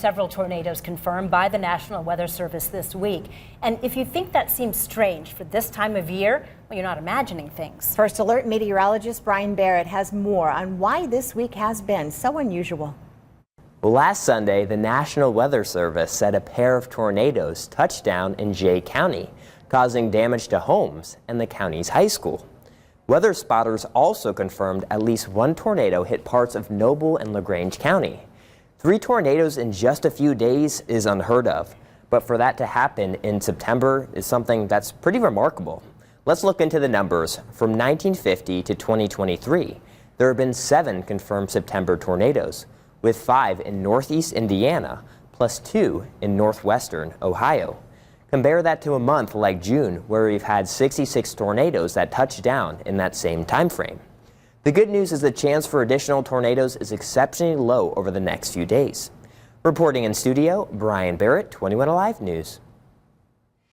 Several tornadoes confirmed by the National Weather Service this week. And if you think that seems strange for this time of year, well, you're not imagining things. First Alert meteorologist Brian Barrett has more on why this week has been so unusual. Well, last Sunday, the National Weather Service said a pair of tornadoes touched down in Jay County, causing damage to homes and the county's high school. Weather spotters also confirmed at least one tornado hit parts of Noble and LaGrange County. 3 tornadoes in just a few days is unheard of, but for that to happen in September is something that's pretty remarkable. Let's look into the numbers. From 1950 to 2023, there have been 7 confirmed September tornadoes, with 5 in northeast Indiana, plus 2 in northwestern Ohio. Compare that to a month like June, where we've had 66 tornadoes that touched down in that same time frame. The good news is the chance for additional tornadoes is exceptionally low over the next few days. Reporting in studio, Brian Barrett, 21 Alive News.